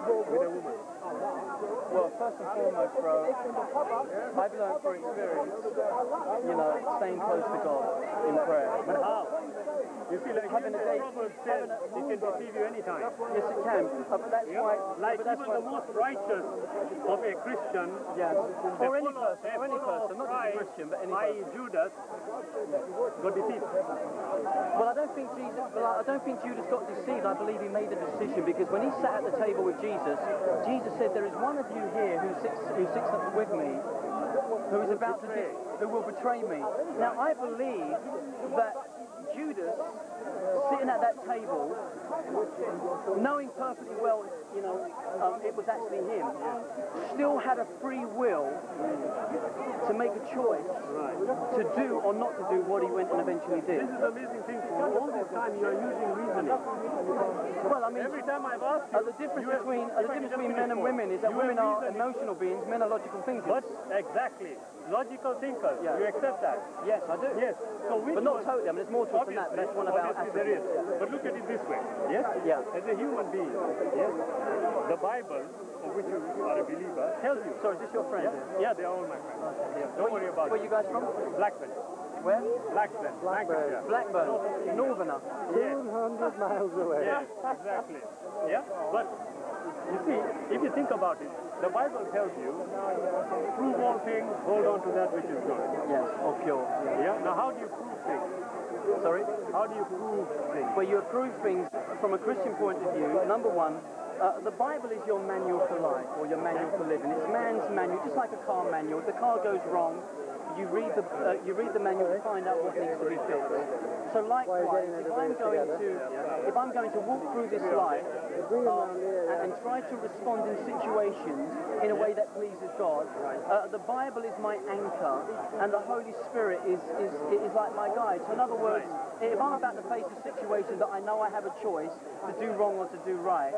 with a woman? Well, first and foremost, bro, I've learned through experience, you know, staying close to God in prayer. But how? You see, like having a date, Proverbs says, he can deceive you anytime. Yes, it can. But that's why, like but that's even why, the most righteous of a Christian, yes, or any person, not just a Christian, but any person. Judas got deceived. Well, I don't think Judas got deceived. I believe he made a decision, because when he sat at the table with Jesus, Jesus said, "There is one of you here who sits with me, who is about to who will betray me." Now, I believe that Judas, sitting at that table, knowing perfectly well, you know, it was actually him, still had a free will to make a choice to do or not to do what he went and eventually did. This is the amazing thing. For all this time, you are using reasoning. Well, I mean, every time I've asked you, the difference between men and women is that women are emotional beings, men are logical thinkers. But exactly, logical thinkers. Yeah. You accept that? Yes, I do. Yes. So which but not totally. I mean, there's more to it than that. That's one about there is. But look at it this way. Yes. Yeah. As a human being, yes, the Bible, of which you are a believer, tells you. So is this your friend? Yeah, they are all my friends. Okay, yeah. Don't worry about it. Where are you guys from? Blackburn. Where? Blackburn. Blackburn. Northerner. Yes. 200 miles away. Yes, exactly. Yeah. But you see, if you think about it, the Bible tells you, prove all things, hold on to that which is good. Yes, or pure. Yeah. Now, how do you prove things? Sorry? How do you prove things? Well, you approve things from a Christian point of view. Number one, the Bible is your manual for life, or your manual for living. It's man's manual, just like a car manual. If the car goes wrong, you read the manual to find out what needs to be fixed. So likewise, if I'm going to walk through this life and try to respond in situations in a way that pleases God, the Bible is my anchor, and the Holy Spirit is like my guide. So in other words, if I'm about to face a situation that I know I have a choice to do wrong or to do right,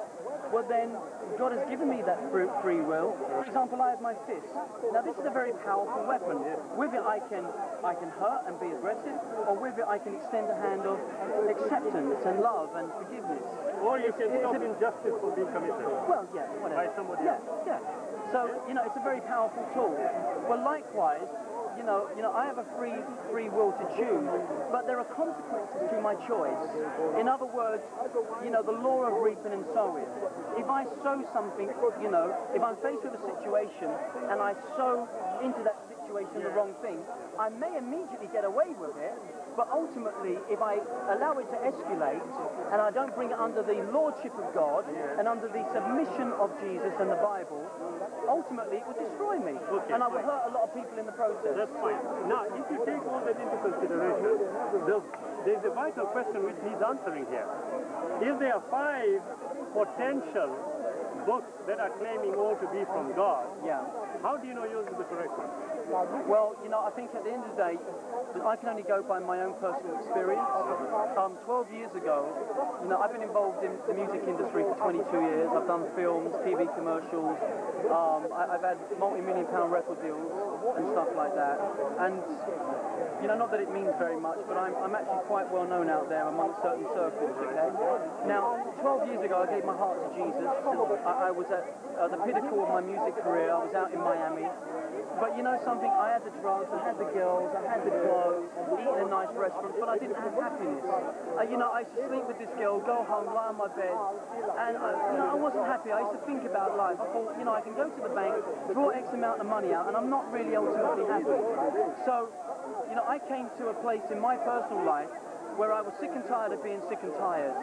well then God has given me that free will. For example, I have my fist. Now this is a very powerful weapon. With it I can hurt and be aggressive, or with it I can extend a hand of acceptance and love and forgiveness. Or you can stop injustice from being committed. Well, yeah, whatever. By somebody else. Yeah. So, you know, it's a very powerful tool. Well, likewise, you know, I have a free will to choose, but there are consequences to my choice. In other words, you know, the law of reaping and sowing. If I sow something, you know, if I'm faced with a situation and I sow into that situation the wrong thing, I may immediately get away with it, but ultimately, if I allow it to escalate and I don't bring it under the lordship of God and under the submission of Jesus and the Bible, ultimately it will destroy me, and I will hurt a lot of people in the process. That's fine. Now, if you take all that into consideration, there's a vital question which needs answering here. If there are 5 potential books that are claiming all to be from God, how do you know yours is the correct one? Well, you know, I think at the end of the day, I can only go by my own personal experience. 12 years ago, you know, I've been involved in the music industry for 22 years. I've done films, TV commercials. I've had multi-million-pound record deals and stuff like that. And, you know, not that it means very much, but I'm actually quite well known out there amongst certain circles, okay? Now, 12 years ago, I gave my heart to Jesus. I was at the pinnacle of my music career. I was out in Miami. But you know something, I had the drugs, I had the girls, I had the clothes, eating in nice restaurants, but I didn't have happiness. You know, I used to sleep with this girl, go home, lie on my bed, and you know, I wasn't happy. I used to think about life. I thought, you know, I can go to the bank, draw X amount of money out, and I'm not really ultimately happy. So, you know, I came to a place in my personal life where I was sick and tired of being sick and tired.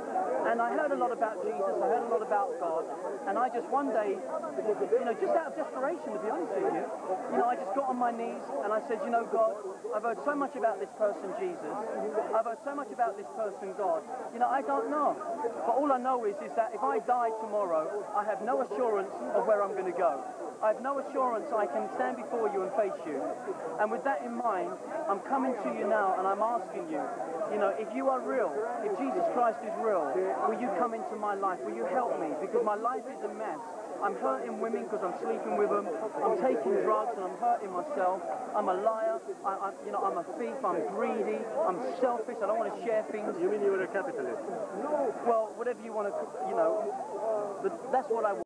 And I heard a lot about Jesus, I heard a lot about God, and I just one day, you know, just out of desperation, to be honest with you, I just got on my knees and I said, you know, God, I've heard so much about this person, Jesus. I've heard so much about this person, God. You know, I don't know. But all I know is that if I die tomorrow, I have no assurance of where I'm going to go. I have no assurance I can stand before you and face you. And with that in mind, I'm coming to you now and I'm asking you, you know, if you are real, if Jesus Christ is real, will you come into my life? Will you help me? Because my life is a mess. I'm hurting women because I'm sleeping with them. I'm taking drugs and I'm hurting myself. I'm a liar. I'm a thief. I'm greedy. I'm selfish. I don't want to share things. You mean you were a capitalist? Well, whatever you want to, you know, that's what I want.